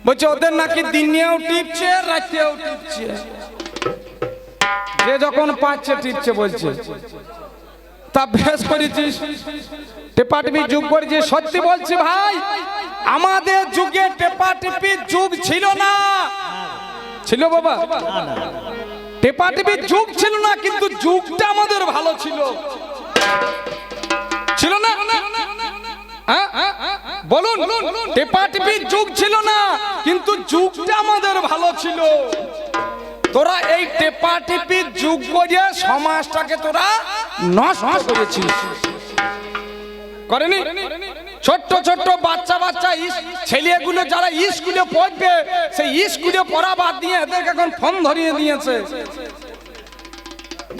বলছে ওদের নাকি দিনেও টিপছে রাতেও টিপছে, যে যখন পাচ্ছে টিপছে বলছে। তা বেশ করেছিস, টেপাটিপি যুগ করেছিস। সত্যি বলছি ভাই, আমাদের যুগে টেপাটিপির যুগ ছিল না। ছিল বাবা? টেপাটিপির যুগ ছিল না, কিন্তু যুগটা আমাদের ভালো ছিল। ছিল না? বলুন, টেপাটিপির যুগ ছিল না, কিন্তু যুগটা আমাদের ভালো ছিল। তোরা এই টেপাটিপির যুগ করে সমাজটাকে তোরা নষ্ট করেছিস, করেনি? ছোট্ট ছোট্ট বাচ্চা বাচ্চা ছেলেগুলো যারা স্কুলে পড়বে, সেই স্কুলে পড়া বাদ দিয়ে এদেরকে এখন ফোন ধরিয়ে দিয়েছে,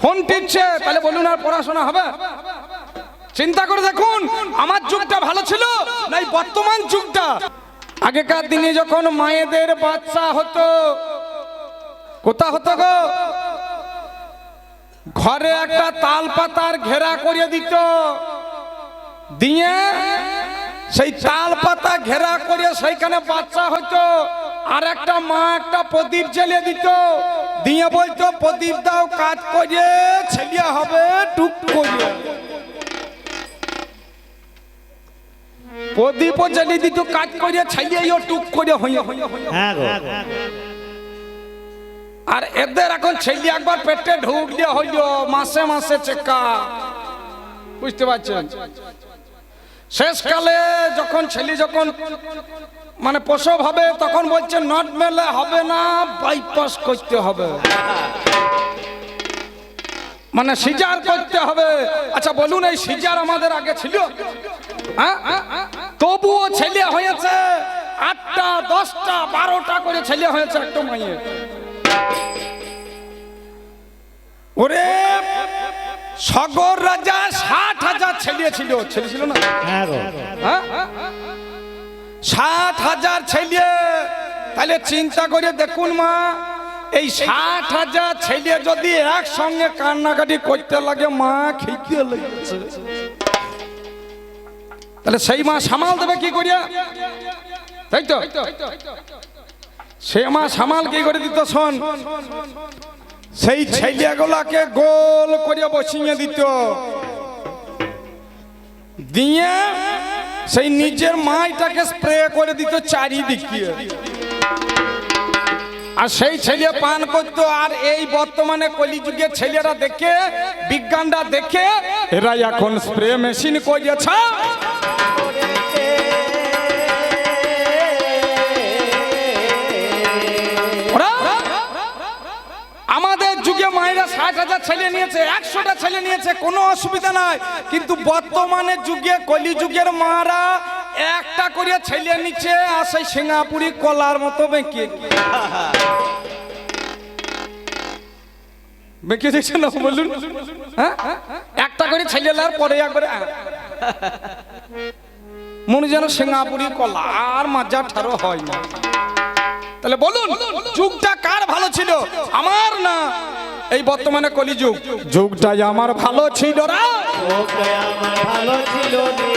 ফোন টিপছে। তাহলে বলুন আর পড়াশোনা হবে? চিন্তা করে দেখুন, আমার যুগটা ভালো ছিল না এই বর্তমান যুগটা? আগেকার দিনে যখন মায়েদের বাচ্চা হতো, কোথা হতো গো? ঘরে একটা তাল পাতার ঘেরা করে দিত, দিয়ে সেই তাল পাতা ঘেরা করে সেইখানে বাচ্চা হতো। আর একটা মা একটা প্রদীপ জ্বেলে দিত, দিয়ে বলতো প্রদীপ দাও কাজ করে ছেলে হবে টুক করে। প্রদীপ জ্বেলে দিত কাজ করে ছেলেও টুক করে হইয়া। আর এদের এখন ছেলে একবার পেটে ঢুক দিয়ে হইল মাসে মাসে চেকা, বুঝতে পারছেন? শেষকালে যখন ছেলে যখন মানে প্রসব হবে, তখন বলছে নট মেলে হবে না, বাইপাস করতে হবে, মানে সিজার করতে হবে। আচ্ছা বলুন, এই সিজার আমাদের আগে ছিল? তবুও ছেলে হয়েছে 8টা 10টা 12টা করে ছেলে হয়েছে একটা মায়ের। ওরে সগর রাজা 60,000 ছেলে ছিল, ছেলে ছিল না? 60,000 ছেলে। তাহলে চিন্তা করে দেখুন মা, এই 60,000 ছেলে যদি একসঙ্গে কান্নাকাটি করতে লাগে, মা খেতে লেগেছে, তাহলে সেই মা সামাল দেবে কি করিয়া? তাই তো? সে মা সামাল কি করে দিত? শোন, সেই ছেলেগুলাকে গোল করে বসিয়ে দিত, দিয়ে সেই নিজের মাইটাকে স্প্রে করে দিত চারিদিকে, আর সেই ছেলে পান করতো। আর এই বর্তমানে কলিযুগের ছেলেরা দেখে, বিজ্ঞানরা দেখে, এরা এখন স্প্রে মেশিন করেছে। আমাদের যুগে মায়েরা 60,000 ছেলে নিয়েছে, 100টা ছেলে নিয়েছে, কোনো অসুবিধা নাই। কিন্তু বর্তমানে যুগে কলিযুগের মারা একটা করে ছেলে নিচ্ছে, আর সেই সিঙ্গাপুরি কলার মতো বেঁকে বেঁকে দিচ্ছে না? বলুন, হ্যাঁ, একটা করে ছেলে লার পরে একবারে মনে যেন সিঙ্গাপুরি কলা, আর মাজা ঠারো হয় না। তাহলে বলুন, যুগটা কার ভালো ছিল? আমার না এই বর্তমানে কলিযুগ? যুগটাই আমার ভালো ছিল রে, যুগটাই আমার ভালো ছিল রে।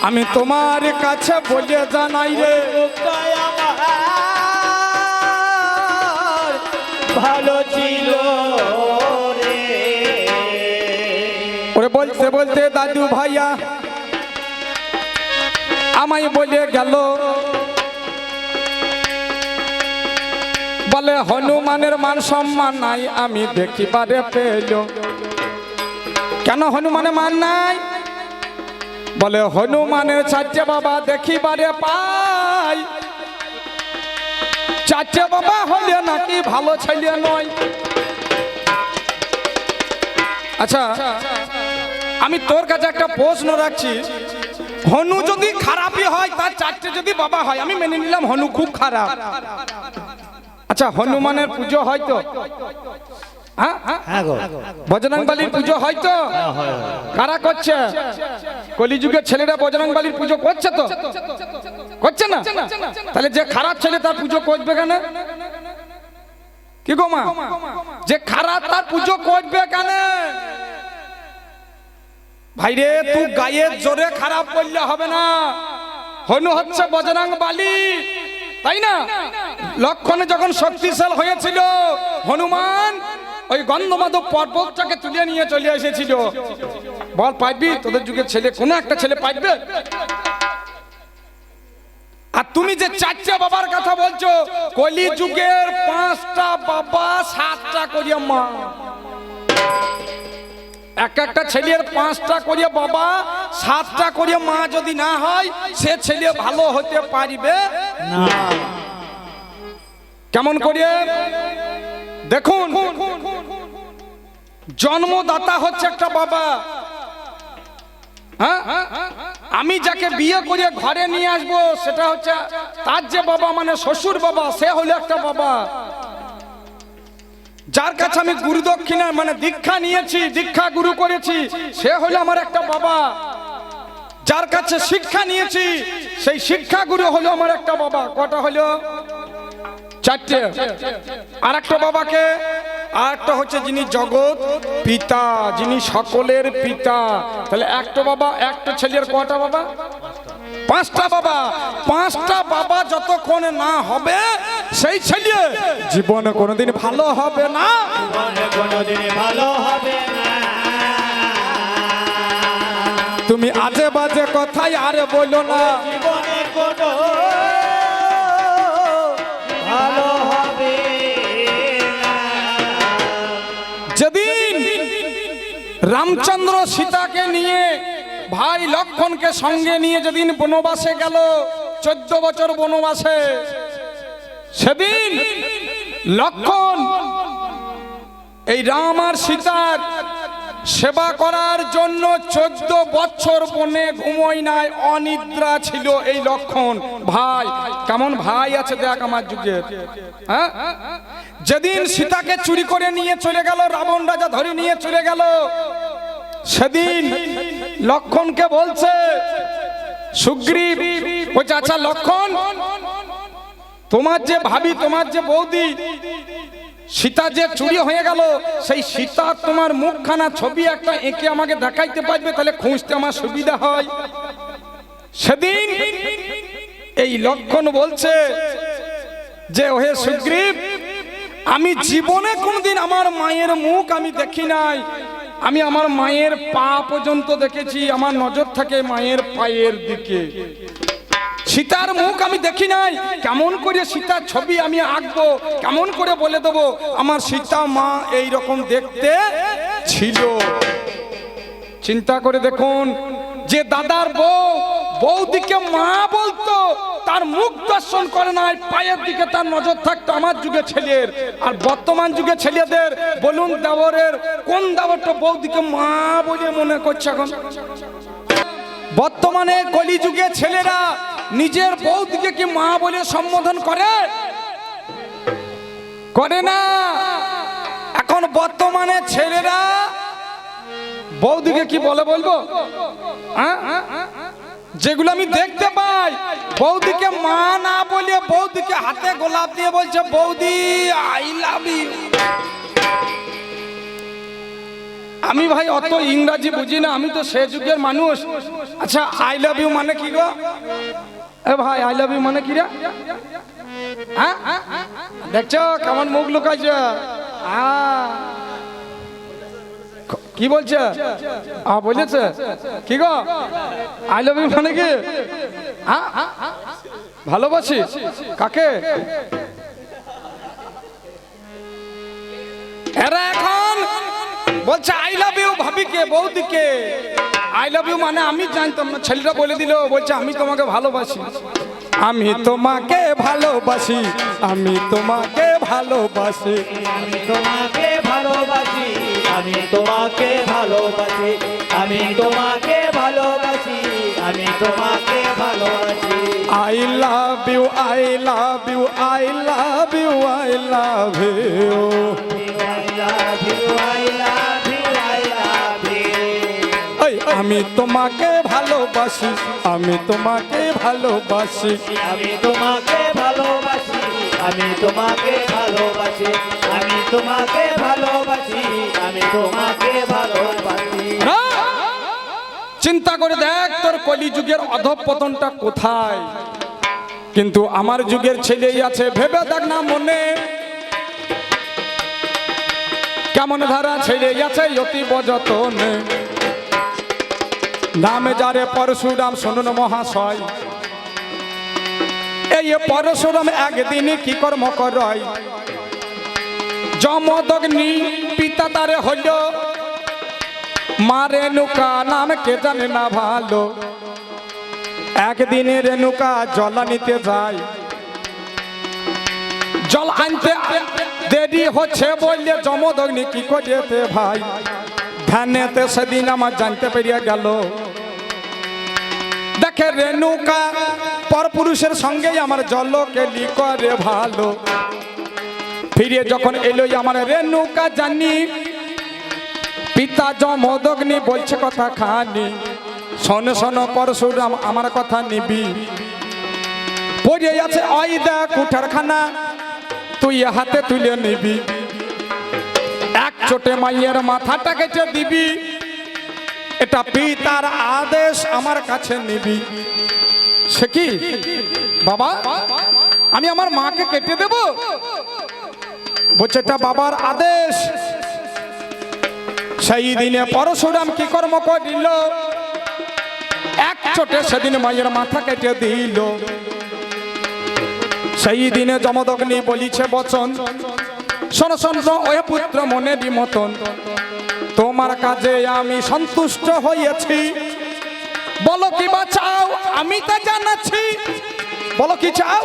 আমি তোমার কাছে বলে জানাই রে, যুগটাই আমার ভালো ছিল রে। ওরে বলতে বলতে দাদু ভাইয়া আমায় বলে গেল, বলে হনুমানের মান সম্মান নাই আমি দেখিবারে পেল। কেন হনুমানের মান নাই? বলে হনুমানের 4টে বাবা দেখিবারে পাই, 4টে বাবা হলে নাকি ভালো ছেলে নয়। আচ্ছা, আমি তোর কাছে একটা প্রশ্ন রাখছি, হনু যদি খারাপই হয়, তার 4টে যদি বাবা হয়, আমি মেনে নিলাম হনু খুব খারাপ। আচ্ছা, হনুমানের পুজো হয়তো? বজরংবলীর পুজো হয়তো? কারা করছে? কলিযুগের ছেলেরা বজরংবলীর পুজো করছে তো? করছে না? তাহলে যে খারাপ ছেলে তার পুজো করবে কেন? কি গো মা, যে খারাপ তার পুজো করবে কেন? ভাইরে, তুই গায়ের জোরে খারাপ করলে হবে না, হনু হচ্ছে বজরং বালি, তাই না? লক্ষণ যখন শক্তিশাল হয়েছিল, হনুমান ওই গন্ধমাদক পর্বতটাকে তুলে নিয়ে চলে এসেছিল। বল পাইবি তোদের যুগের ছেলে কোনো একটা ছেলে পাইবে? আর তুমি যে 4টে বাবার কথা বলছো, কলি যুগের 5টা বাবা 7টা করিয়া মা। একটা ছেলের 5টা করিয়া বাবা 7টা করিয়া মা যদি না হয়, সে ছেলে ভালো হতে পারবে না। কেমন করিয়া? দেখুন, জন্মদাতা হচ্ছে একটা বাবা। হ্যাঁ, আমি যাকে বিয়ে করে ঘরে নিয়ে আসবো সেটা হচ্ছে তার যে বাবা, মানে শ্বশুর বাবা, সে হলো একটা বাবা। যার কাছে আমি গুরু দক্ষিণা মানে দীক্ষা নিয়েছি, দীক্ষা গুরু করেছি, সে হলো আমার একটা বাবা। যার কাছে শিক্ষা নিয়েছি, সেই শিক্ষা গুরু হলো আমার একটা বাবা। কটা হলো? 4টে। আর একটা বাবাকে, আর একটা হচ্ছে যিনি জগৎ পিতা, যিনি সকলের পিতা। তাহলে একটা বাবা, একটা ছেলের কটা বাবা? 5টা বাবা। 5টা বাবা যতক্ষণ না হবে, সেই ছেলে জীবনে কোনোদিন ভালো হবে না, কোনোদিন ভালো হবে না। তুমি আজে বাজে কথাই আরে বলো না, জীবনে কোনো ভালো হবে না। যেদিন রামচন্দ্র সীতাকে নিয়ে, ভাই লক্ষণকে সঙ্গে নিয়ে যেদিন বনবাসে গেল, 14 বছর বনবাসে, সেদিন লক্ষণ এই রাম আর সীতার সেবা করার জন্য 14 বছর বনে ঘুমোয় নাই, অনিদ্রা ছিল এই লক্ষণ। ভাই কেমন ভাই আছে দেখ আমার যুগে। হ্যাঁ, যেদিন সীতাকে চুরি করে নিয়ে চলে গেল, রাবণ রাজা ধরে নিয়ে চলে গেল, সেদিন লক্ষণকে বলছে সুগ্রীব, বলছে আচ্ছা লক্ষণ, তোমার যে ভাবি, তোমার যে বৌদি সীতা যে চুরি হয়ে গেল, সেই সীতা তোমার মুখখানা ছবি একটা এঁকে আমাকে দেখাইতে পারবে? তাহলে খুঁজতে আমার সুবিধা হয়। সেদিন এই লক্ষণ বলছে যে ওহে সুগ্রীব, আমি জীবনে কোনদিন আমার মায়ের মুখ আমি দেখি নাই। আমি আমার মায়ের পা পর্যন্ত দেখেছি, আমার নজর থাকে মায়ের পায়ের দিকে। সীতার মুখ আমি দেখি নাই। কেমন করে সীতার ছবি আমি আঁকবো, কেমন করে বলে দেবো আমার সীতা মা এই রকম দেখতে ছিল? চিন্তা করে দেখুন, যে দাদার বৌদিকে মা বলতো, তার মুখ দর্শন করে নাই, পায়ের দিকে তার নজর থাকতো আমার যুগে ছেলের। আর বর্তমান যুগে ছেলেদের বলুন, দেওরের কোন দেওরটা বৌদিকে মা বলে মনে করছে এখন? বর্তমানে কলিযুগে ছেলেরা নিজের বৌদিকে কি মা বলে সম্বোধন করে? করে না। এখন বর্তমানে ছেলেরা বৌদিকে কি বলে বলবো? যেগুলো আমি দেখতে পাই, বৌদিকে মা না বলে বৌদিকে হাতে গোলাপ দিয়ে বলছে বৌদি আই লাভ ইউ। আমি ভাই অত ইংরাজি বুঝি না, আমি তো সে যুগের মানুষ। আচ্ছা আই লাভ ইউ মানে কি গো? এ ভাই আই লাভ ইউ মানে কি রে? হ্যাঁ, দেখছো কেমন মুখ লুকাইছে? কি বলছে? বলেছে কি গো? আই লাভ ইউ মানে কি? ভালোবাসি কাকে? এরা এখন বলছে আই লাভ ইউ ভাবিকে, বৌদিকে। আই লাভ ইউ মানে আমি জানতাম না, ছেলেটা বলে দিল, বলছে আমি তোমাকে ভালোবাসি, আমি তোমাকে ভালোবাসি, আমি তোমাকে ভালোবাসি, আমি তোমাকে ভালোবাসি, আমি তোমাকে ভালোবাসি, আমি তোমাকে ভালোবাসি, আমি তোমাকে ভালোবাসি। I love you, I love you, I love you, I love you, I love you, I love you, I love you. আমি তোমাকে ভালোবাসি, আমি তোমাকে ভালোবাসি, আমি তোমাকে ভালোবাসি, আমি তোমাকে ভালোবাসি, আমি তোমাকে ভালোবাসি, আমি তোমাকে ভালোবাসি। চিন্তা করে দেখ তোর কলিযুগের অধঃপতনটা কোথায়। কিন্তু আমার যুগের ছেলেই আছে, ভেবে দেখ না মনে কেমন ধারা ছেলে আছে অতি বযতনে। নামে যারে পরশুরাম শুনুন মহাশয়, এই পরশুরাম একদিন কি কর্ম করয়। যমদগ্নি পিতা তারে হইল, মা রেণুকা নাম কে জানে না ভালো। একদিনে রেণুকা জল নিতে যায়, জল আনতে দেরি হচ্ছে বললে যমদগ্নি কি করেতে ভাই। ধ্যানেতে সেদিন আমার জানতে পেরিয়ে গেল, দেখে রেণুকা পরপুরুষের সঙ্গেই আমার জলকে লি করে ভালো। ফিরে যখন এলো আমার রেণুকা জানি, পিতা যমদগ্নি বলছে কথা খানি। শোন শোন পরশুরাম আমার কথা নিবি, পড়ে আছে ওই দেখ কুঠারখানা, তুই হাতে তুলে নিবি। এক চোটে মাইয়ের মাথাটা কেটে দিবি, এটা পিতার আদেশ আমার কাছে নিবি। সে কি বাবা, আমি আমার মাকে কেটে দেব? বলছে এটা বাবার আদেশ। সেই দিনে পরশুরাম কি কর্ম করিল, এক চোটে সেদিন মায়ের মাথা কেটে দিল। সেই দিনে যমদগ্নি বলিছে বচন, শোন শোন ওই পুত্র মনেরই মতন, তোমার কাজে আমি সন্তুষ্ট হয়েছি। বলো কি বা চাও আমি তা জানাচ্ছি, বলো কি চাও।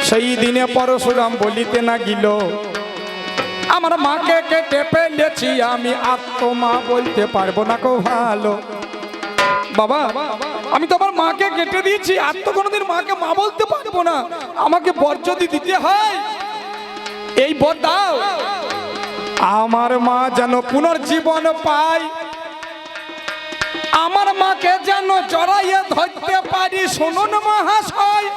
সেই দিনে পরশুরাম বলিতে না গিল, আমার মাকে কেটে ফেলেছি আমি, আর তো মা বলতে পারবো না কো ভালো। বাবা আমি তো আমার মাকে কেটে দিয়েছি, আর তো কোনোদিন মাকে মা বলতে পারবো না। আমাকে বর যদি দিতে হয় এই বর দাও, আমার মা যেন পুনর্জীবন পায়, আমার মাকে যেন জড়াইয়ে ধরতে পারি। শুনুন মহাশয়,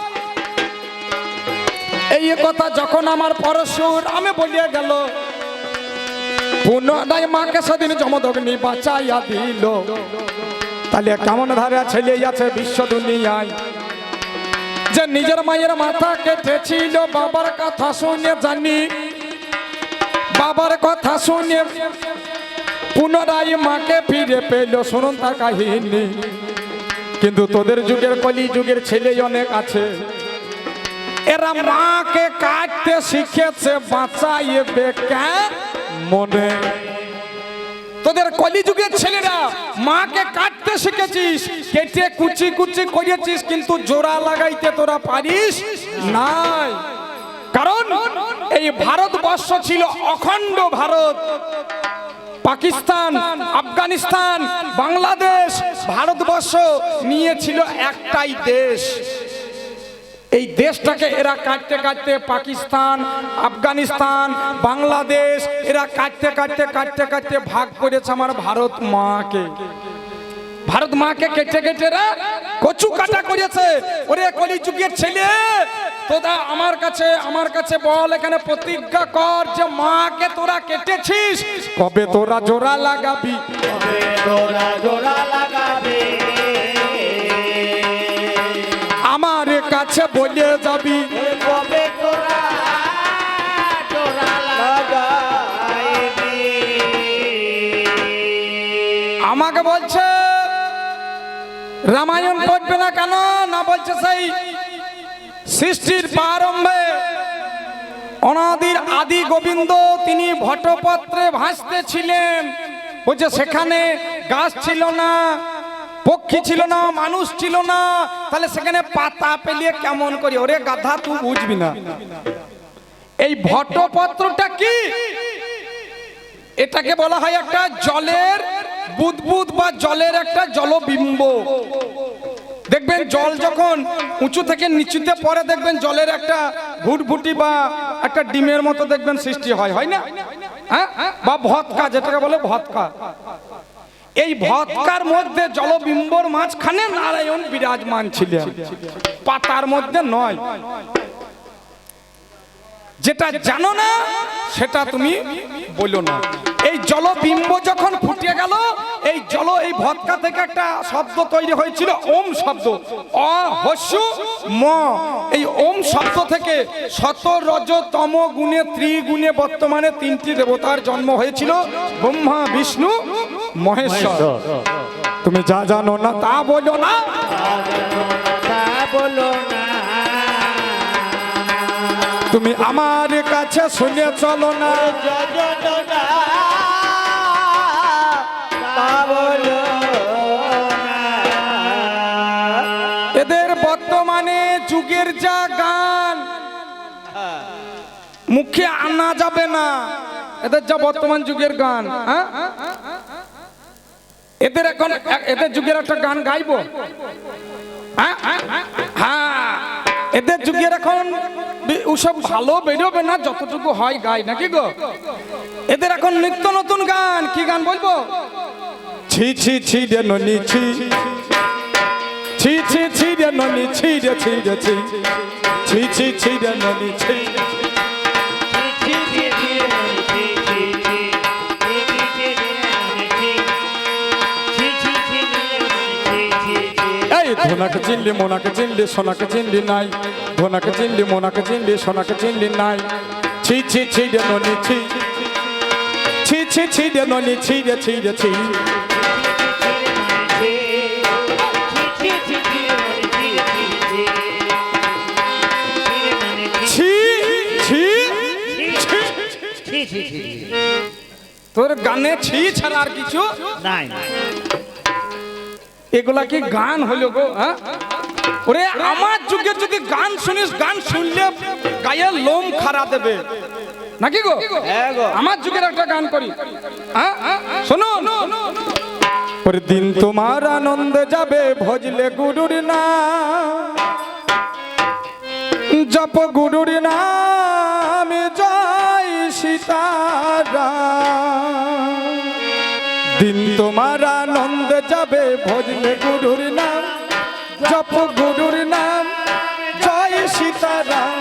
এই কথা যখন আমার পরশুরামে বলিয়া গেল, পুনরায় মাকে সেদিন যমদগ্নি বাঁচাইয়া দিল। তাহলে কেমন ধারা ছেলে আছে বিশ্ব দুনিয়ায়, যে নিজের মায়ের মাথা কেটেছিল বাবার কথা শুনে জানি। বাবার কথা শুনে পুনরায় মাকে ফিরে পেল, শুনুন তার কাহিনী। কিন্তু তোদের যুগের কলি যুগের ছেলে অনেক আছে, এরা মাকে কাটতে শিখেছে বাঁচাইবে মনে। তোদের কলিযুগের ছেলেরা মাকে কাটতে শিখেছিস, কেটে কুচি কুচি করেছিস, কিন্তু জোড়া লাগাইতে তোরা পারিস নাই। কারণ এই ভারতবর্ষ ছিল অখণ্ড ভারত। পাকিস্তান, আফগানিস্তান, বাংলাদেশ, ভারতবর্ষ নিয়েছিল একটাই দেশ। এই দেশটাকে এরা কাটতে কাটতে পাকিস্তান, আফগানিস্তান, বাংলাদেশ এরা কাটতে কাটতে কাটতে কাটতে ভাগ করেছে আমার ভারত মাকে। ভারত মাকে কেটে কেটে এরা কচু কাটা করেছে। ওরে কলিযুগের ছেলে, তোরা আমার কাছে বল, এখানে প্রতিজ্ঞা কর যে মাকে তোরা কেটেছিস, কবে তোরা জোড়া লাগাবি? কবে তোরা জোড়া লাগাবি? আমার কাছে বলে যাবি, কবে তোরা জোড়া লাগাবি? আমাকে বলছে রামায়ণ পড়বে না কেন? না বলছে সেই সৃষ্টির প্রারম্ভে অনাদির আদি গোবিন্দ তিনি ভট্টপত্রে ভাসতে ছিলেন। বলছে সেখানে গাছ ছিল না, পক্ষী ছিল না, মানুষ ছিল না, তাহলে সেখানে পাতা পেলিয়ে কেমন করি? ওরে গাধা তুই বুঝবি না। এই ভট্টপত্রটা কি? এটাকে বলা হয় একটা জলের বুদবুদ বা জলের একটা জলবিম্ব। দেখবেন জল যখন উঁচু থেকে নিচুতে পড়ে, দেখবেন জলের একটা ভুটভুটি বা একটা ডিমের মতো দেখবেন সৃষ্টি হয়, হয় না? হ্যাঁ, বা ভৎকা, যেটাকে বলে ভৎকা। এই ভৎকার মধ্যে জলবিম্বর মাঝখানে নারায়ণ বিরাজমান ছিলেন, পাতার মধ্যে নয়। যেটা জানো না সেটা তুমি বলো না। এই জলবিম্ব যখন ফুটে গেল, এই জল এই ভৎকা থেকে একটা শব্দ তৈরি হয়েছিল ওম শব্দ, অ হস্যু ম। এই ওম শব্দ থেকে শত রজ তম গুণে ত্রিগুণে বর্তমানে তিনটি দেবতার জন্ম হয়েছিল, ব্রহ্মা বিষ্ণু মহেশ্বর। তুমি যা জানো না তা বলো না, তা বলো না, তুমি আমার কাছে শুনে চলো না, জানো না, তা বলো না। এদের বর্তমানে যুগের যা গান মুখে আনা যাবে না, এদের যা বর্তমান যুগের গান, হ্যাঁ এদের এখন এদের যুগের একটা গান গাইবো, হ্যাঁ হ্যাঁ এদের যুগের এখন ওসব ভালো বেরোবে না, যতটুকু হয় গাই নাকি গো। এদের এখন নিত্য নতুন গান, কি গান বলবো? ছি ছি ছি রে ননি ছি, ছি ছি ছি রে ননি ছি রে ছি রে ছি, ছি ছি ছি রে ননি ছি। এই ধোনাকে চিনলি মোনাকে চিনলি সোনাকে চিনলি নাই, ধোনাকে চিনলি মোনাকে চিনলি সোনাকে চিনলি নাই, ছি ছি ছি রে ননি ছি, ছি ছি ছি রে ননি ছি রে ছি রে ছি। ছি ছি ছি, তোর গানে ছি ছাড়া আর কিছু নাই। এগুলা কি গান হলো গো? হ্যাঁ ওরে আমার যুগে যদি গান শুনিস, গান শুনলে গায়ে লোম খাড়া দেবে নাকি গো? আমার যুগের একটা গান করি, হ্যাঁ শোনো। ওরে দিন তোমার আনন্দে যাবে ভজলে গুরুর নাম, জপ গুরুর নাম জয় সীতারাম। দিন তোমার আনন্দে যাবে ভজলে গুরুর নাম, জপ গুরুর নাম জয় সীতারাম।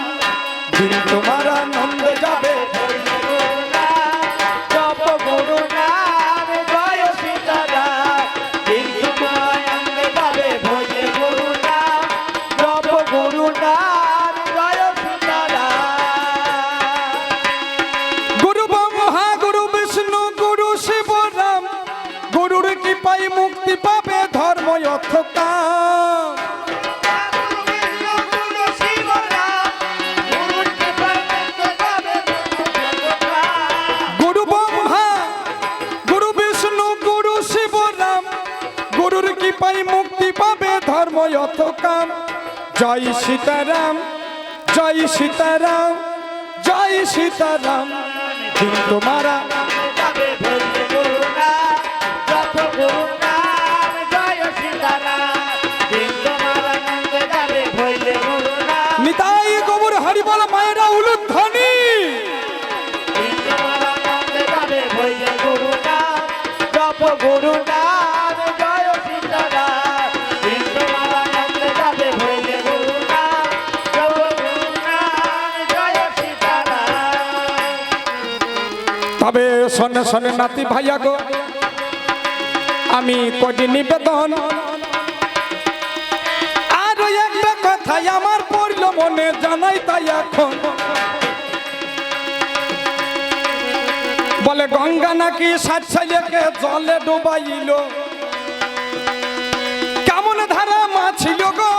দিন তোমার আনন্দে যাবে ভজলে গুরুর নাম, জপ গুরুর নাম জয় সীতারাম। দিন তোমার আনন্দে যাবে ভজলে গুরুর নাম, জপ গুরুর নাম জয় সীতারাম। গুরু ব্রহ্মা গুরু বিষ্ণু গুরু শিব রাম, গুরুর কৃপায় মুক্তি পাবে ধর্ম অর্থ কাম। গুরু ব্রহ্মা গুরু বিষ্ণু গুরু শিব রাম, গুরুর কৃপায় মুক্তি পাবে ধর্ম অর্থ কাম। জয় সীতারাম জয় সীতারাম জয় সীতারাম। দিন তোমারা নিতাই গোবর হরিবল মায়েরা উলুধ্বনি। তবে শোনে শোনে নাতি ভাইয়া গো, আমি করি নিবেদন, আর একটা কথাই আমার পড়লো মনে জানাই তাই এখন। বলে গঙ্গা নাকি 60 ছেলেকে জলে ডুবাইল, কেমন ধারা মাছ ছিল গো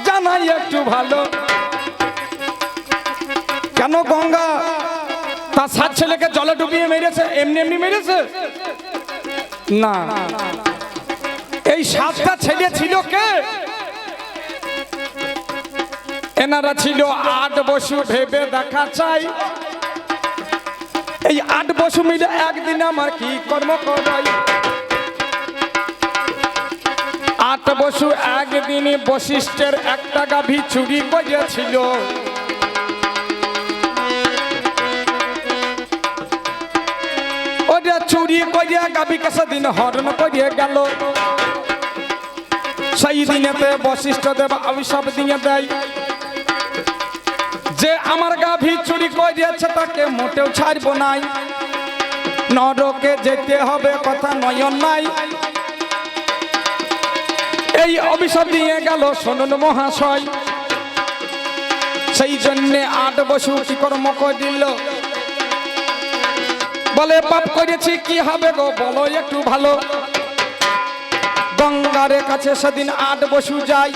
জানাই একটু ভালো। কেন গঙ্গা তার 7 ছেলেকে জলে ডুবিয়ে মেরেছে? এমনি এমনি মেরেছে না, এই 7টা ছেলে ছিল কে? এনারা ছিল 8 বসু, ভেবে দেখা চাই। এই 8 বসু মিলে একদিন আমার কি কর্ম করাই। 8 বসু একদিন বশিষ্ঠের একটা গাভী চুরি করেছিল। ওটা চুরি করিয়া গাভীকে সেদিন হরণ করিয়ে গেল। সেই দিনেতে বশিষ্ঠ দেব অভিশাপ দিয়ে দেয় যে আমার গাভী চুরি করিয়াছে তাকে মোটেও ছাড়বো নাই, নরকে যেতে হবে কথা নয়ন নাই। এই অভিশাপ দিয়ে গেল শুনুন মহাশয়। সেই জন্যে 8 বছর কি কর্ম করিল, বলে পাপ করেছি কি হবে গো বলো একটু ভালো। গঙ্গার কাছে সেদিন 8 বছর যাই,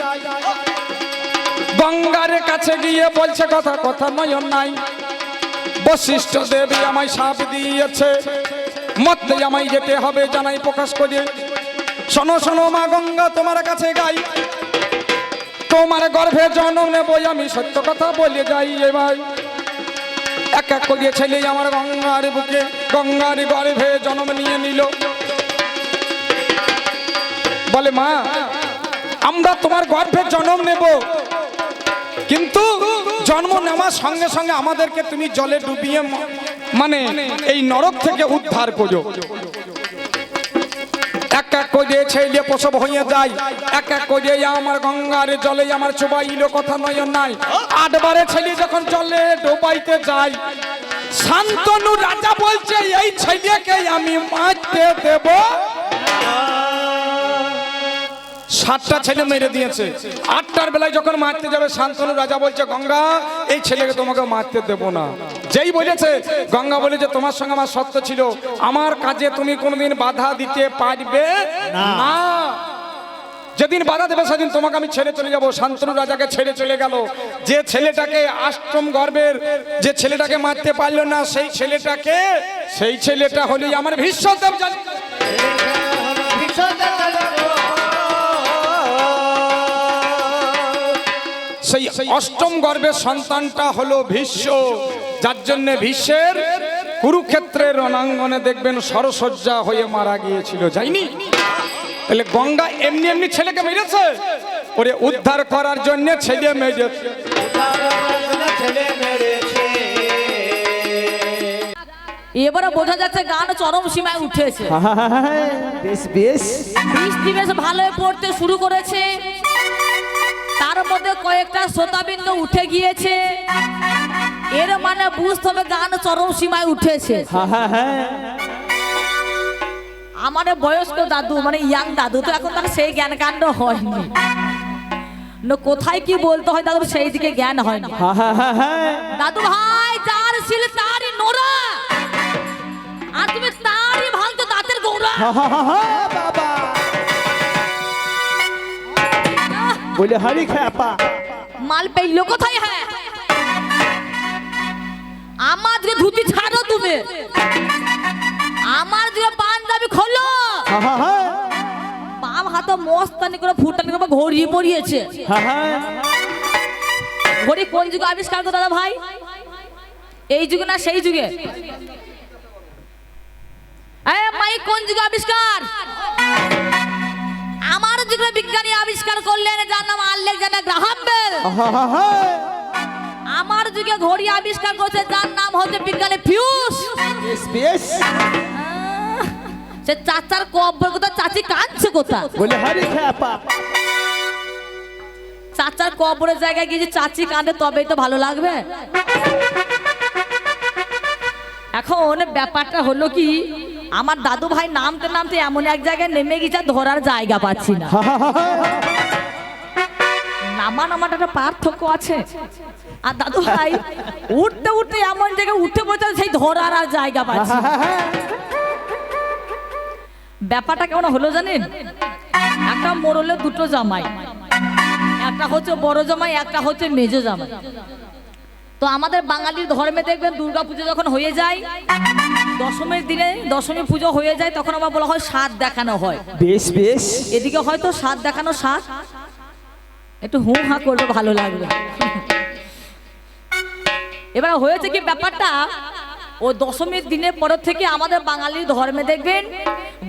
গঙ্গার কাছে গিয়ে বলছে কথা কথা নয়ন নাই। বশিষ্ঠ দেবী আমায় সাপ দিয়েছে, মতে আমায় যেতে হবে জানাই প্রকাশ করে। শোনো শোনো মা গঙ্গা তোমার কাছে গাই, তোমার গর্ভে জন্ম নেব আমি সত্য কথা বলে যাই। এবার এক এক করে ছেলে আমার গঙ্গার বুকে গঙ্গার গর্ভে জন্ম নিয়ে নিল। বলে মা আমরা তোমার গর্ভে জন্ম নেব, কিন্তু জন্ম নেওয়ার সঙ্গে সঙ্গে আমাদেরকে তুমি জলে ডুবিয়ে মানে এই নরক থেকে উদ্ধার করো। এক এক করে ছেলে প্রসব হয়ে যায়, এক এক করে আমার গঙ্গার জলে আমার চুবাইল কথা নয়ন নাই। 8 বারে ছেলে যখন জলে ডুবাইতে যায়, শান্তনু রাজা বলছে এই ছেলেকে আমি মারতে দেব। 7টা ছেলে মেরে দিয়েছে, 8টার বেলায় যখন মারতে যাবে শান্তনু রাজা বলছে গঙ্গা এই ছেলেকে তোমাকে মারতে দেব না। যেই বলেছে গঙ্গা বলে যে তোমার সঙ্গে আমার সত্য ছিল, আমার কাজে তুমি কোনোদিন বাধা দিতে পারবে না। যেদিন বাধা দেবে সেদিন তোমাকে আমি ছেড়ে চলে যাব। শান্তনু রাজাকে ছেড়ে চলে গেল। যে ছেলেটাকে আষ্টম গর্ভের যে ছেলেটাকে মারতে পারলো না, সেই ছেলেটা হলো আমার ভীষ্মদেব। সেই অষ্টম গর্ভের সন্তানটা হলো ভীষ্ম, যার জন্য ভীষ্মের কুরুক্ষেত্রের রণাঙ্গনে দেখবেন সরসজ্জা হয়ে মারা গিয়েছিল, যায়নি? তাহলে গঙ্গা এমনি এমনি ছেলেকে মেরেছে, ওরে উদ্ধার করার জন্য ছেলে মেরেছে। এবারে বোঝা যাচ্ছে গান চরম সীমায় উঠেছে। বেশ বেশ বৃষ্টি বেশ ভালোই পড়তে শুরু করেছে, তার মধ্যে কয়েকটা শ্রোতাবিন্দু উঠে গিয়েছে। এর মানে বুঝতে হবে গান চরম সীমায় উঠেছে। আমার বয়স্ক দাদু মানে ইয়াং দাদু তো এখন তার সেই জ্ঞান কাণ্ড হয়নি, কোথায় কি বলতে হয় দাদুর সেই দিকে জ্ঞান হয়নি। দাদু ভাই যার ছিল তারই নোরা, আর তুমি তারই ভাঙতো দাঁতের গোড়া। বাবা বলে হারি খাপা মাল পেইলো কোথায়? হ্যাঁ আমার যে ধুতি ছাড়ো তুমি, আমার যে পাঞ্জাবি খোলো। বাম হাতে মস্তানি করে ফুটানি করে ঘড়ি পরিয়েছে। ঘড়ি কোন যুগে আবিষ্কার করো দাদা ভাই? এই যুগে না সেই যুগে? মাই কোন যুগে আবিষ্কার? আমার যুগে বিজ্ঞানী আবিষ্কার করলেন, যার নাম আলেকজান্ডার গ্রাহাম বেল। আমার যুগে ঘড়ি আবিষ্কার করেছে, যার নাম হচ্ছে বিজ্ঞানী পিউস। সে চাচার কব্বর কোথা, চাচি কাঁদছে কোথা? বলে হারি খাপা চাচার কবরের জায়গায় গিয়ে যে চাচি কাঁদে তবেই তো ভালো লাগবে। এখন ব্যাপারটা হলো কি, আমার দাদু ভাই নামতে নামতে এমন এক জায়গায় নেমে গেছে ধরার জায়গা পাচ্ছি না। নামার একটা পার্থক্য আছে। আর দাদু ভাই উঠতে উঠতে এমন জায়গায় উঠে পড়তে সেই ধরার আর জায়গা পাচ্ছি না। ব্যাপারটা কেমন হলো জানেন? একটা মোড়লে 2টো জামাই, একটা হচ্ছে বড় জামাই, একটা হচ্ছে মেজো জামাই। তো আমাদের বাঙালির ধর্মে দেখবেন দুর্গা পুজো যখন হয়ে যায়, দশমীর দিনে দশমী পুজো হয়ে যায়, তখন আবার বলা হয় সাত দেখানো হয়। বেশ বেশ এদিকে হয়তো সাত দেখানো, সাত একটু হু হা করবে ভালো লাগবে। এবার হয়েছে কি ব্যাপারটা, ও দশমীর দিনের পরের থেকে আমাদের বাঙালির ধর্মে দেখবেন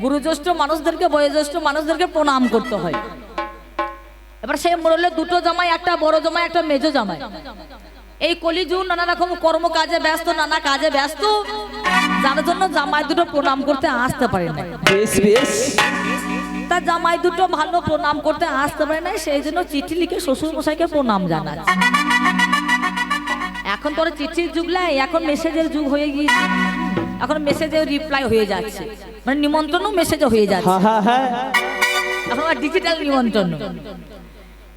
গুরুজ্যেষ্ঠ মানুষদেরকে বয়োজ্যেষ্ঠ মানুষদেরকে প্রণাম করতে হয়। এবার সেই মোড়লে 2টো জামাই, একটা বড় জামাই, একটা মেজো জামাই। এই কলিযুগ নানা রকম কর্ম কাজে ব্যস্ত, নানা কাজে ব্যস্ত, যার জন্য জামাই 2টো প্রণাম করতে আসতে পারে না। বেশ বেশ তা জামাই 2টো ভালো প্রণাম করতে আসতে পারে না, সেই জন্য চিঠি লিখে শ্বশুর মশাইকে প্রণাম জানাচ্ছে। এখন তোর চিঠির যুগ নাই, এখন মেসেজের যুগ হয়ে গিয়েছে। এখন মেসেজে রিপ্লাই হয়ে যাচ্ছে, মানে নিমন্ত্রণও মেসেজে হয়ে যাচ্ছে, এখন আর ডিজিটাল নিমন্ত্রণ।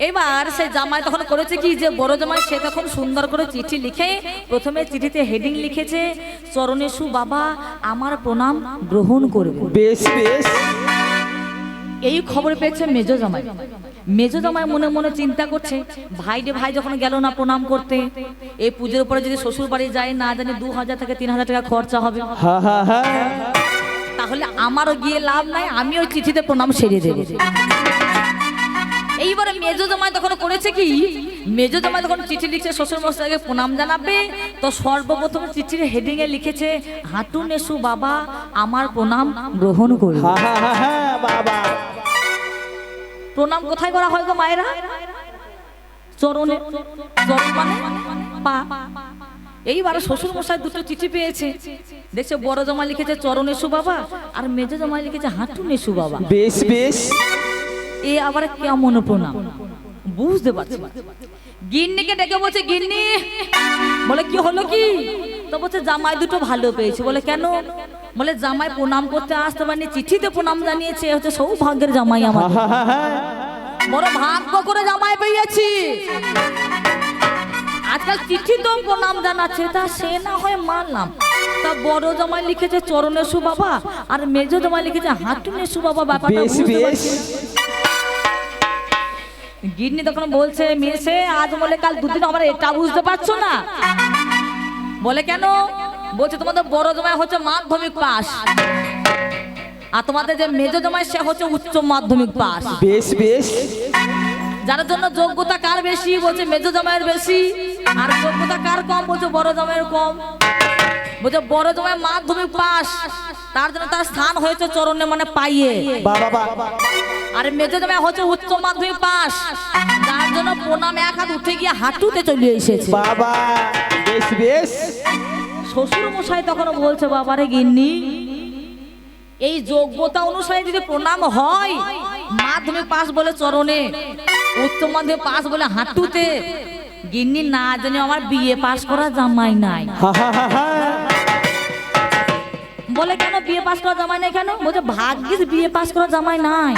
এবার সে জামাই তখন করেছে কি, যে বড় জামাই সে তখন সুন্দর করে চিঠি লিখে প্রথমে চিঠিতে হেডিং লিখেছে, চরণেশু বাবা আমার প্রণাম গ্রহণ করবে। বেশ বেশ। এই খবর পেয়েছে মেজো জামাই। মেজো জামাই মনে মনে চিন্তা করছে, ভাই রে ভাই যখন গেল না প্রণাম করতে, এই পুজোর উপরে যদি শ্বশুর বাড়ি যায় না জানি 2000 থেকে 3000 টাকা খরচা হবে, তাহলে আমারও গিয়ে লাভ নাই, আমি ওই চিঠিতে প্রণাম সেরে দেব। এইবারে মেজো জামাই তখন করেছে কি, মেজো জামাই তখন চিঠি লিখছে শ্বশুর মশাইকে প্রণাম জানাবে, তো সর্বপ্রথম চিঠির হেডিং এ লিখেছে, হাঁটুন এসু বাবা আমার প্রণাম গ্রহণ করবে। বাবা প্রণাম কোথায় করা হয় গো মায়েরা? চরণে। চরণ মানে পা। এইবার শ্বশুর মশাই দুটো চিঠি পেয়েছে, দেখছে বড় জামাই লিখেছে চরণেশু বাবা, আর মেজো জামাই লিখেছে হাঁটুন এসু বাবা। বেশ বেশ। এ আবার কেমন প্রণাম বুঝতে পারছি। গিন্নিকে ডেকে বলছে, গিন্নি বলে কি হলো কি? তো বলছে জামাই দুটো ভালো পেয়েছে। বলে কেন? বলে জামাই প্রণাম করতে আসতে পারেনি, চিঠিতে প্রণাম জানিয়েছে, হচ্ছে সৌভাগ্যের জামাই আমার, বড় ভাগ্য করে জামাই পেয়েছি। আজকাল চিঠি তো প্রণাম জানাচ্ছে, তা সে না হয় মানলাম, তা বড় জামাই লিখেছে চরণেশু বাবা আর মেজো জামাই লিখেছে হাঁটুনেশু বাবা, ব্যাপারটা বুঝতে পারছি। গিন্নি তখন বলছে, মেসে আজ বলে কাল দুদিন আবার এটা বুঝতে পারছো না? বলে কেন? বলছে তোমাদের বড় জামাই হচ্ছে মাধ্যমিক পাস, আর তোমাদের যে মেজো জামাই সে হচ্ছে উচ্চ মাধ্যমিক পাস। বেশ বেশ। যার জন্য যোগ্যতা কার বেশি? বলছে মেজো জামাইয়ের বেশি। আর যোগ্যতা কার কম? বলছে বড় জামাইয়ের কম। বলছে বড় জামাই মাধ্যমিক পাস, তার জন্য তার স্থান হয়েছে চরণে, মানে পাইয়ে। আর মেজো জামাই হচ্ছে উচ্চ মাধ্যমিক পাস, যার জন্য প্রণাম এক হাত উঠে গিয়ে হাঁটুতে চলে এসেছে। বাবা বেশ বেশ। শ্বশুর মশাই তখন বলছে, বাবারে গিন্নি, এই যোগ্যতা অনুসারে যদি প্রণাম হয়, মাধ্যমিক পাস বলে চরণে, উচ্চ মাধ্যমিক পাস বলে হাঁটুতে, গিন্নি না জানি আমার বিয়ে পাস করা জামাই নাই। বলে কেন বিয়ে পাস করা জামাই নাই কেন? বলছে ভাগ্যিস বিয়ে পাস করা জামাই নাই।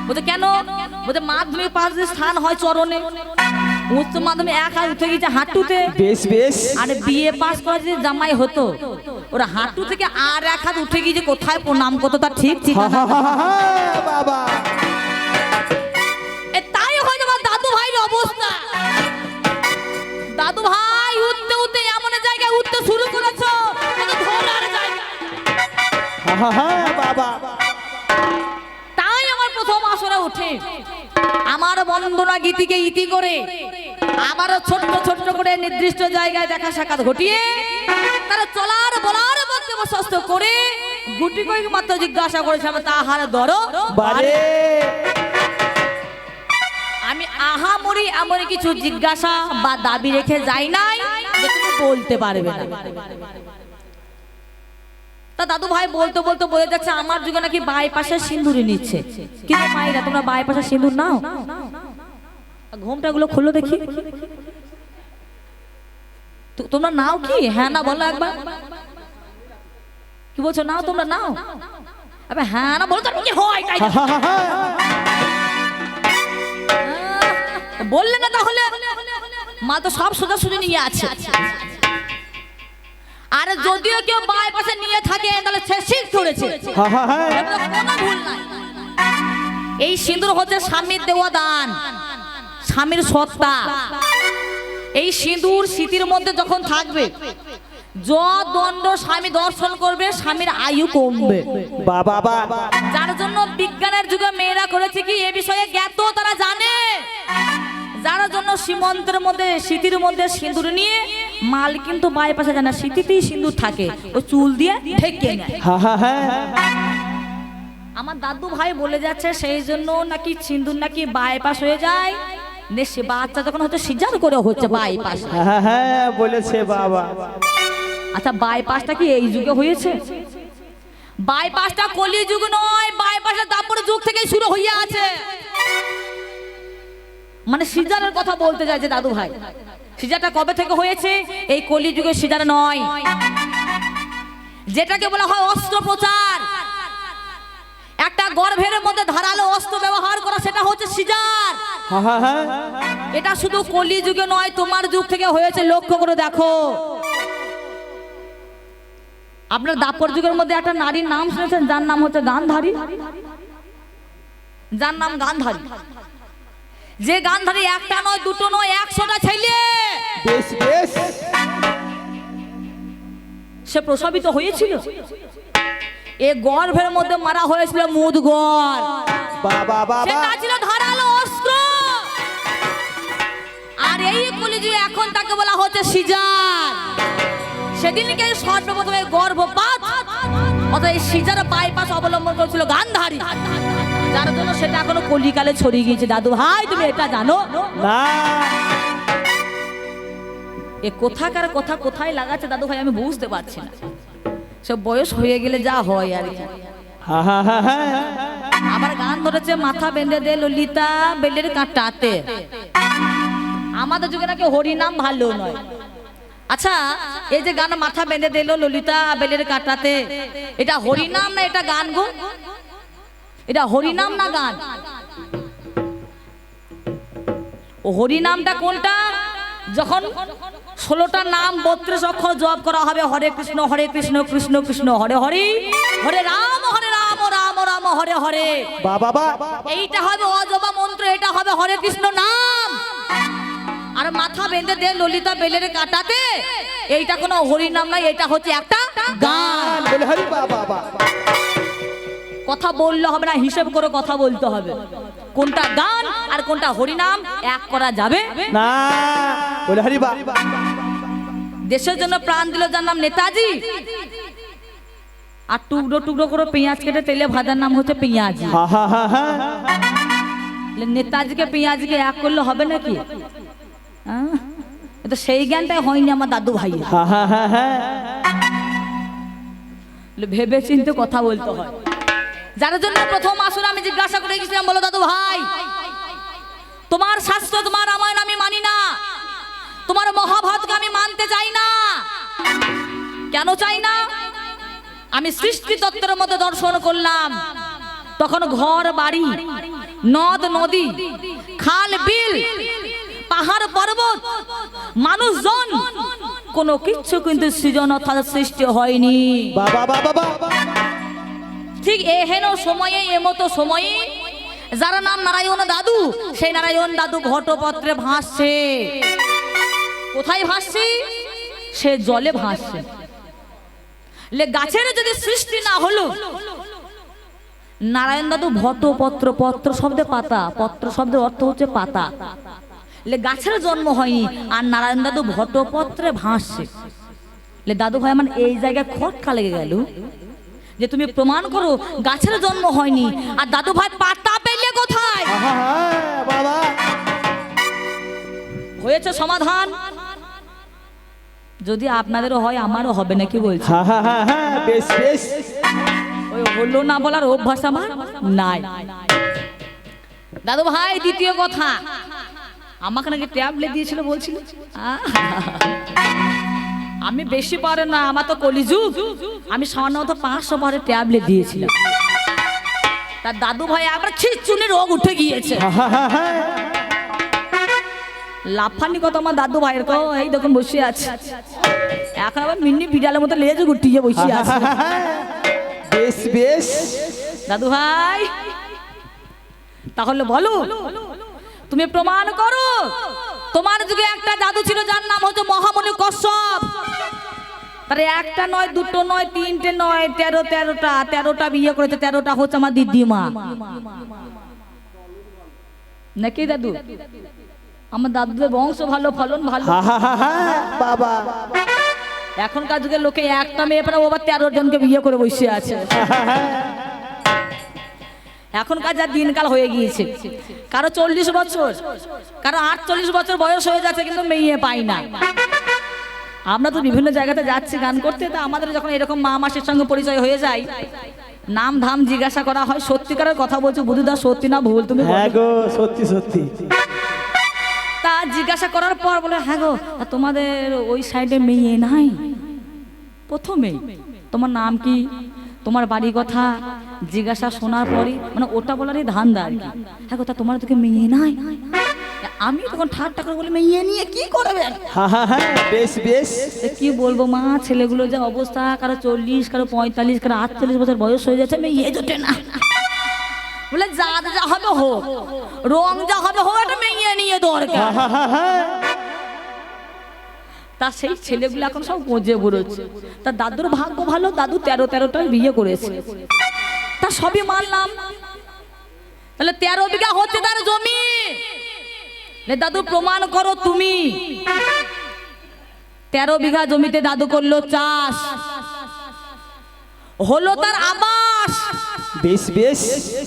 বলছে কেন? বলছে মাধ্যমিক পাস যে স্থান হয় চরণে, উচ্চ মাধ্যমিক এক হাত উঠে গেছে হাঁটুতে। বেশ বেশ। আর বিয়ে পাস করা যদি জামাই হতো, ওরা হাঁটু থেকে আর এক হাত উঠে গিয়ে কোথায় প্রণাম করতো তার ঠিক ঠিকানা। বাবা তাই হয়তো আমার দাদু ভাইয়ের অবস্থা। দাদু ভাই উঠতে উঠতে এমন জায়গায় উঠতে শুরু করেছো, ধরার জায়গা। বাবা তাই আমার প্রথম আসরে উঠে আমার বন্দনা গীতিকে ইতি করে, আবারও ছোট্ট ছোট্ট করে নির্দিষ্ট জায়গায় দেখা সাক্ষাৎ ঘটিয়ে, তারা চলার বলার মধ্যে বসস্ত করে গুটি কয়েক মাত্র জিজ্ঞাসা করেছে, আমি তাহার ধরো বারে। আমি আহামরি এমন কিছু জিজ্ঞাসা বা দাবি রেখে যাই নাই যে তুমি বলতে পারবে না। তা দাদু ভাই বলতে বলতে বলে যাচ্ছে, আমার যুগে নাকি বাইপাসে সিঁদুরি নিচ্ছে। কিন্তু মায়েরা তোমরা বাইপাসে সিঁদুর নাও? ঘোমটা গুলো খুলো দেখি। তোমরা নাও কি? হ্যাঁ না বলো একবার। কি বলছো? নাও তোমরা নাও? আবে হ্যাঁ না বলো, কি হয় তাই বললে না? তাহলে মা তো সব সোজা সুজি নিয়ে আছে। আর যদিও কেউ বাইপাসে নিয়ে থাকে তাহলে সে ঠিক ধরেছে, কোনো ভুল নাই। এই সিঁদুর হচ্ছে স্বামীর দেওয়া দান, স্বামীর সত্তা। এই সিঁদুর স্মৃতির মধ্যে যখন থাকবে, দণ্ড স্বামী দর্শন করবে, স্বামীর আয়ু কমবে। বাবা যার জন্য বিজ্ঞানের যুগে মেয়েরা করেছে কি, এ বিষয়ে জ্ঞাত তারা জানে, যার জন্য সীমন্তের মধ্যে স্মৃতির মধ্যে সিঁদুর নিয়ে মাল কিন্তু বাইপাসে যায় না, স্মৃতিতেই সিঁদুর থাকে, ও চুল দিয়ে ঢেকে নেয়। আমার দাদু ভাই বলে যাচ্ছে সেই জন্য নাকি সিঁদুর নাকি বাইপাস হয়ে যায়। সে বাচ্চা যখন হচ্ছে সিজার করে হচ্ছে বাইপাস। হ্যাঁ বলেছে বাবা। আচ্ছা বাইপাসটা কি এই যুগে হয়েছে? বাইপাসটা কলি যুগ নয়, বাইপাসের দাপর যুগ থেকেই শুরু হইয়া আছে। মানে সিজারের কথা বলতে চাইছে দাদু ভাই। সিজারটা কবে থেকে হয়েছে? এই কলি যুগে সিজার নয়। যেটাকে বলা হয় অস্ত্রোপচার। একটা গর্ভের মধ্যে ধারালো অস্ত্র ব্যবহার করা, সেটা হচ্ছে সিজার। এটা শুধু কলি যুগে নয়, তোমার যুগ থেকে হয়েছে, লক্ষ্য করে দেখো। আপনার দাপর যুগের মধ্যে একটা নারীর নাম শুনেছেন, যার নাম হচ্ছে গান্ধারী? যার নাম গান্ধারী, যে গান্ধারী একটা নয়, দুটো নয়, 100টা ছেলে বেশ বেশ সে প্রসবিত হয়েছিল। এ গর্ভের মধ্যে মারা হয়েছিল মুদগর। বাবা বাবা সেটা ছিল ধারালো অস্ত্র। আর এই কলিযুগে এখন তাকে বলা হচ্ছে সিজার। সেদিনকে সর্বপ্রথম গর্ভপাত অর্থাৎ এই সিজার বাইপাস অবলম্বন করেছিল গান্ধারী, যার জন্য সেটা এখনো কলিকালে ছড়িয়ে গিয়েছে। দাদু ভাই, তুমি এটা জানো না? এ কোথাকার কথা কোথায় লাগাচ্ছে দাদু ভাই আমি বুঝতে পারছি না। সব বয়স হয়ে গেলে যা হয় আর কি। আবার গান ধরেছে মাথা বেঁধে দে ললিতা বেলের কাঁটাতে। আমাদের যুগে নাকি হরিনাম ভালো নয়। আচ্ছা, এই যে গান মাথা বেঁধে দিল ললিতা বেলের কাঁটাতে, এটা হরিনাম না এটা গান গো? এটা হরিনাম না গান? ও হরিনামটা কোনটা? যখন 16টা নাম 32 অক্ষর জপ করা হবে, হরে কৃষ্ণ কৃষ্ণ কৃষ্ণ হরে হরে, হরে রাম রাম রাম হরে হরে। বাবা এইটা হবে অজবা মন্ত্র, এটা হবে হরে কৃষ্ণ নাম। আর মাথা বেঁধে দে ললিতা বেলের কাঁটাতে, এইটা কোনো হরিনাম নয়, এটা হচ্ছে একটা গান। বলে হরি বাবা। কথা বললে হবে না, হিসেব করে কথা বলতে হবে। কোনটা গান আর কোনটা হরিনাম এক করা যাবে না। বলে হরি বাবা। দেশের জন্য প্রাণ দিল যার নাম নেতাজি, আর টুকরো টুকরো করে পেঁয়াজ কেটে তেলে ভাজার নাম হচ্ছে পেঁয়াজি। নেতাজিকে পেঁয়াজিকে এক করলে হবে নাকি? তো সেই জ্ঞানটাই হয়নি আমার দাদু ভাই। ভেবে চিন্তে কথা বলতে হয়। যার জন্য প্রথম আসলে আমি জিজ্ঞাসা করে গেছিলাম, বলো দাদু ভাই, তোমার শাস্ত্র তোমার রামায়ণ আমি মানি না, তোমার মহাভারতকে আমি মানতে চাই না। কেন চাই না? আমি সৃষ্টি তত্ত্বের মধ্যে দর্শন করলাম, তখন ঘর বাড়ি, নদ নদী, খাল বিল, পাহাড় পর্বত, মানুষজন, কোনো কিছু কিন্তু সৃজন অর্থাৎ সৃষ্টি হয়নি। বাবা বাবা বাবা। ঠিক এহেন সময়ে এমতো সময়ে যার নাম নারায়ণ দাদু, সেই নারায়ণ দাদু ঘটপত্রে ভাসছে। কোথায় ভাসছে? সে জলে ভাসছে। গাছের যদি সৃষ্টি না হলো, নারায়ণ দাদু ঘটপত্র, পত্র শব্দে পাতা, পত্র শব্দের অর্থ হচ্ছে পাতা, গাছের জন্ম হয়নি, আর নারায়ণ দাদু ঘটপত্রে ভাসছে। দাদু ভাই আমার এই জায়গায় খটকা লেগে গেল যে তুমি প্রমাণ করো গাছের জন্ম হয়নি, আর দাদু ভাই পাতা পেলে কোথায়? বাবা হয়েছে সমাধান। যদি আপনাদেরও হয় আমারও হবে নাকি বলছি? বেশ বেশ। ওই হলো না বলার অভ্যাস আমার নাই। দাদু ভাই দ্বিতীয় কথা, আমাকে নাকি ট্যাবলেট দিয়েছিল বলছিল। আমি বেশি পারে না, আমার তো কলিযুগ, আমি সামান্য 500 পারে ট্যাবলেট দিয়েছিলাম। তার দাদু ভাই আবার খিচুনি রোগ উঠে গিয়েছে। লাফানি কথা আমার দাদু ভাইয়ের কো, এই দেখুন বসে আছে, এখন আবার মিন্নি বিড়ালের মতো লেজে গুটিয়ে বসে আছে। বেশ বেশ। দাদু ভাই তাহলে বলো, তুমি প্রমাণ করো তোমার যুগে একটা দাদু ছিল যার নাম হচ্ছে মহামণি কশ্যপ। তার একটা নয়, দুটো নয়, তিনটে নয়, 13টা বিয়ে করেছে। 13টা হচ্ছে আমার দিদিমা নাকি দাদু? আমার দাদুদের বংশ ভালো, ফলন ভালো। বাবা এখনকার যুগের লোকে একটা মেয়ে পরে আবার 13 জনকে বিয়ে করে বসে আছে। এখনকার যা দিনকাল হয়ে গিয়েছে, কারো 40 বছর, কারো 48 বছর বয়স হয়ে যাচ্ছে, কিন্তু মেয়ে পাই না। আমরা তো বিভিন্ন জায়গাতে যাচ্ছি গান করতে, তা আমাদের যখন এরকম মা মাসির সঙ্গে পরিচয় হয়ে যায়, নাম ধাম জিজ্ঞাসা করা হয়, সত্যিকারের কথা বলছো বুধুদা, সত্যি না ভুল তুমি? হ্যাঁ গো, সত্যি সত্যি। তা জিজ্ঞাসা করার পর বলে, হ্যাঁ গো তোমাদের ওই সাইডে মেয়ে নাই? প্রথমে তোমার নাম কি, তোমার বাড়ি কথা জিজ্ঞাসা শোনার পরে মানে ওটা বলারই ধান্দা আর কি। হ্যাঁ কথা তোমার তোকে মেয়ে নাই, আমি তখন ঠাট্টা করে বলি মেয়ে নিয়ে কি করবে। হ্যাঁ হ্যাঁ হ্যাঁ, বেশ বেশ। কি বলবো মা, ছেলেগুলো যা অবস্থা, কারো 40, কারো 45, কারো 48 বছর বয়স হয়ে যাচ্ছে, মেয়ে জোটে না। বলে যা যা হবে হোক, রং যা হবে হোক, একটা মেয়ে নিয়ে দরকার। তা সেই ছেলেগুলো এখন সব গোজে বেরোচ্ছে। তার দাদুর ভাগ্য ভালো, দাদু 13টায় বিয়ে করেছে। তা সবই মানলাম, তাহলে 13 বিঘা হচ্ছে তার জমি। দাদু প্রমাণ করো তুমি। 13 বিঘা জমিতে দাদু করলো চাষ, হলো তার আবাস। বেশ বেশ।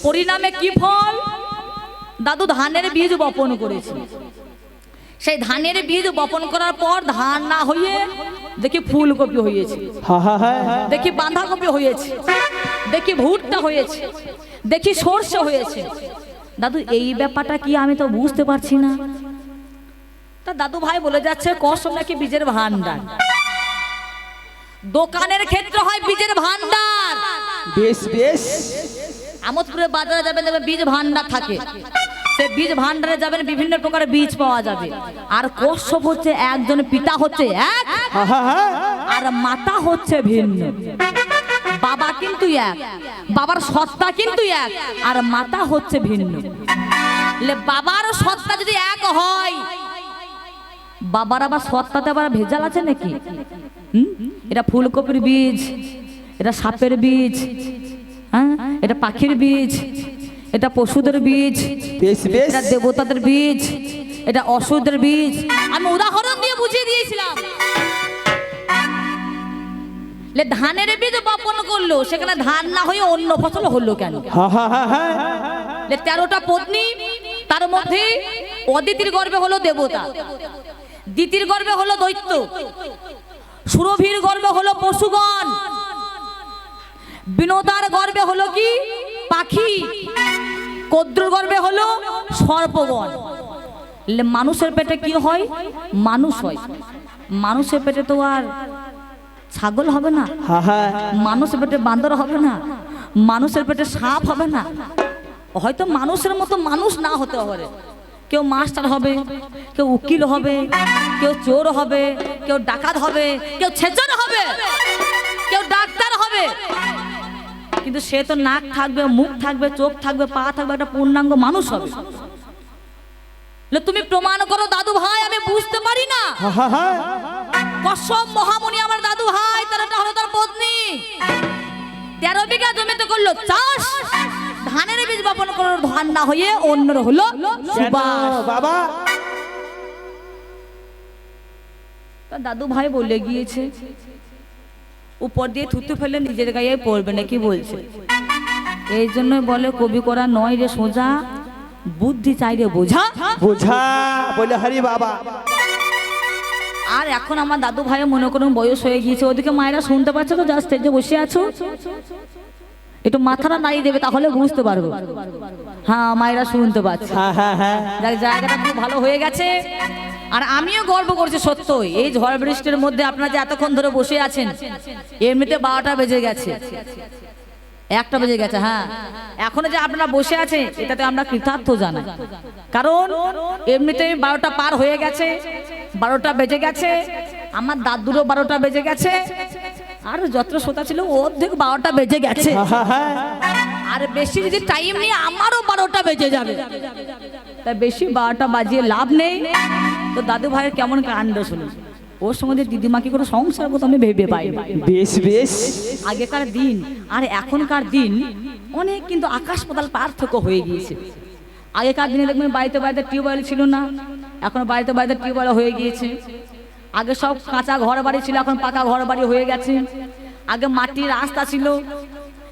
পরিণামে কি ফল? দাদু ধানের বীজ বপন করেছে। সেই ধানের বীজ বপন করার পর ধান না হয়ে দেখি ফুলকপি হয়েছে, দেখি বাঁধাকপি হয়েছে, দেখি ভুট্টা হয়েছে, দেখি সর্ষে হয়েছে। দাদু এই ব্যাপারটা কি আমি তো বুঝতে পারছি না। তা দাদু ভাই বলে যাচ্ছে কসম নাকি বীজের ভান্ডার, দোকানের ক্ষেত্রে হয় বীজের ভান্ডার। বেশ বেশ। আমোদপুরে বাজারে যাবেন, দেখবেন বীজ ভান্ডার থাকে। সে বীজ ভান্ডারে যাবেন, বিভিন্ন প্রকারের বীজ পাওয়া যাবে। আর কশ্যপ হচ্ছে একজন, পিতা হচ্ছে এক আর মাতা হচ্ছে ভিন্ন। বাবা কিন্তু এক, বাবার সত্তা কিন্তু এক, আর মাতা হচ্ছে ভিন্ন। বাবার সত্তা যদি এক হয়, বাবার আবার সত্তাতে আবার ভেজাল আছে নাকি? এটা ফুলকপির বীজ, এটা সাপের বীজ, হ্যাঁ এটা পাখির বীজ, এটা পশুদের বীজ, এটা দেবতাদের বীজ, এটা অসুরদের বীজ। আমি উদাহরণ দিয়ে বুঝিয়ে দিয়েছিলাম। ধানের বীজ বপন করলো, সেখানে ধান না হয়ে অন্য ফসল হলো কেন? 13টা পত্নী, তার মধ্যে অদিতির গর্ভে হলো দেবতা, দিতির গর্ভে হলো দৈত্য, সুরভির গর্ভে হলো পশুগণ, বিনোদার গর্ভে হলো কি পাখি, কদ্রুর গর্ভে হলো সর্পগণ। মানুষের পেটে কি হয়? মানুষ হয়। মানুষের পেটে তো আর ছাগল হবে না, মানুষের পেটে বান্দর হবে না, মানুষের পেটে সাপ হবে না। হয়তো মানুষের মতো মানুষ না হতে পারে, কেউ মাস্টার হবে, কেউ উকিল হবে, কেউ চোর হবে, কেউ ডাকাত হবে, কেউ ছেচর হবে, কেউ ডাক্তার হবে। কিন্তু সে তো নাক থাকবে, মুখ থাকবে, চোখ থাকবে, পা থাকবে, একটা পূর্ণাঙ্গ মানুষ হবে। তুমি প্রমাণ করো দাদু ভাই, আমি বুঝতে পারি না। কসম মহামুনি আমার দাদু ভাই, তারটা হলো তার পত্নী। 13 বিঘা জমিতে করলো চাষ, ধানের বীজ বপন করলো, ধান না হয়ে অন্যর হলো বাবা। দাদু ভাই বলে গিয়েছে, উপর দিয়ে থুতু ফেলে নিজের গায়ে পড়বে না, কি বলছে? এই জন্য বলে কবি করা নয় রে সোজা, বুদ্ধি চাই রে বোঝা বোঝা বলে হরি বাবা। আর এখন আমার দাদু ভাই মনে করুন বয়স হয়ে গিয়েছে, ওদিকে মায়েরা শুনতে পাচ্ছে তো, যা স্টেজে বসে আছো একটু মাথাটা নাড়িয়ে দেবে, তাহলে বুঝতে পারবো। হ্যাঁ মায়েরা শুনতে পাচ্ছে, জায়গাটা খুব ভালো হয়ে গেছে। আর আমিও গর্ব করছি সত্যই, এই ঝড় বৃষ্টির মধ্যে আপনারা যে এতক্ষণ ধরে বসে আছেন, এমনিতে 12টা বেজে গেছে, 1টা বেজে গেছে। হ্যাঁ এখনো যে আপনারা বসে আছে, এটাতে আমরা কৃতার্থ জানাই। কারণ এমনিতে 12টা পার হয়ে গেছে, 12টা বেজে গেছে, আমার দাদুরও 12টা বেজে গেছে, আর যত শ্রোতা ছিল অর্ধেক 12টা বেজে গেছে। আর বেশি যদি টাইম নিয়ে আমারও 12টা বেজে যাবে, তাই বেশি 12টা বাজিয়ে লাভ নেই। তো দাদু ভাইয়ের কেমন কাণ্ড শুনুন। ওর সঙ্গে দিদিমা কি করে সংসার করতে আমি ভেবে পাই। বেশ বেশ। আগেকার দিন আর এখনকার দিন অনেক কিন্তু আকাশ পাতাল পার্থক্য হয়ে গিয়েছে। আগেকার দিনে দেখবেন বাড়িতে বাড়িতে টিউবওয়েল ছিল না, এখন বাড়িতে বাড়িতে টিউবওয়েল হয়ে গিয়েছে। আগে সব কাঁচা ঘর বাড়ি ছিল, এখন পাকা ঘর বাড়ি হয়ে গেছে। আগে মাটির রাস্তা ছিল,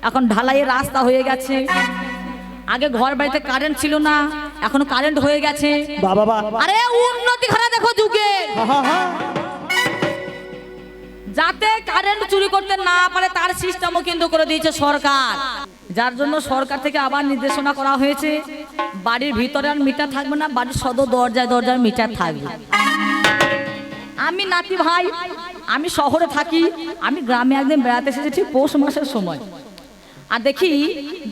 এখন ঢালাইয়ের রাস্তা হয়ে গেছে। আগে ঘর বাড়িতে কারেন্ট ছিল না, এখন কারেন্ট হয়ে গেছে। আরে উন্নতি ঘরে দেখো যুগে, যাতে কারেন্ট চুরি করতে না পারে তার সিস্টেমও কিন্তু করে দিয়েছে সরকার। যার জন্য সরকার থেকে আবার নির্দেশনা করা হয়েছে, বাড়ির ভিতরে আর মিটার থাকবে না, বাড়ির সদর দরজায় দরজায় মিটার থাকবে। আমি নাতি ভাই আমি শহরে থাকি, আমি গ্রামে একদিন বেড়াতে এসেছি ঠিক পৌষ মাসের সময়। আর দেখি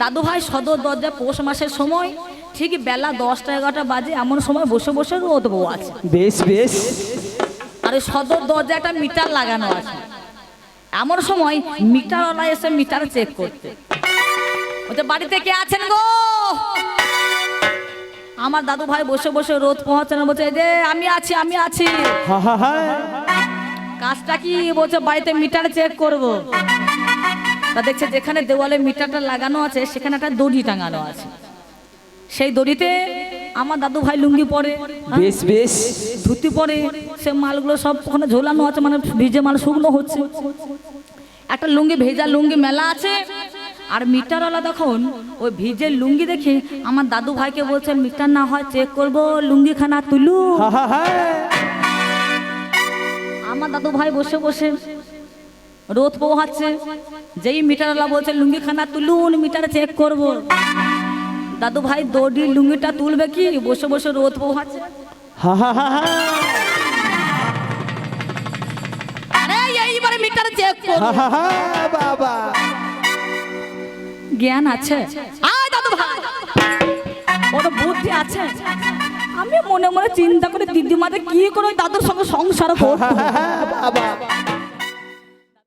দাদু ভাই সদর দরজা পৌষ মাসের সময় ঠিক বেলা 10টা 11টা বাজে এমন সময় বসে বসে রোদ বউ আছে। বেশ বেশ। আর ওই সদর দরজা একটা মিটার লাগানো আছে। এমন সময় মিটারওয়ালা এসে মিটার চেক করতে বলছে, বাড়িতে কে আছেন গো? আমার দাদু ভাই বসে বসে রোদ পোহাচ্ছেন, বলছে এই যে আমি আছি আমি আছি। হা হা হা। কাজটা কি? বলছে বাড়িতে মিটার চেক করব। তা দেখছে যেখানে দেওয়ালে মিটারটা লাগানো আছে সেখানে একটা দড়ি টাঙানো আছে। সেই দড়িতে আমার দাদু ভাই লুঙ্গি পরে, বেশ বেশ। ধুতি পরে, সে মালগুলো সব ওখানে ঝোলানো আছে, মানে ভিজে মাল শুকনো হচ্ছে। একটা লুঙ্গি ভেজা লুঙ্গি মেলা আছে। আর মিটারওয়ালা তখন ওই ভিজে লুঙ্গি দেখে আমার দাদু ভাইকে বলছে, মিটার না হয় চেক করবো, লুঙ্গিখানা তুলু। হা হা হা। আমার দাদু ভাই বসে বসে রোদ পোহাচ্ছে। যেই মিটারওয়ালা বলছে লুঙ্গিখানা তুলুন, মিটার চেক করব, দাদু ভাই দড়ি লুঙ্গিটা তুলবে কি, বসে বসে রোদ পোহাচ্ছে। হা হা হা হা। আরে এইবারে মিটার চেক করব। হা হা হা। বাবা জ্ঞান আছে? আয় দাদু ভাই, ওর বুদ্ধি আছে। আমি মনে মনে চিন্তা করে দিদিমাদের কি করে ওই দাদুর সঙ্গে সংসার করব। বাবা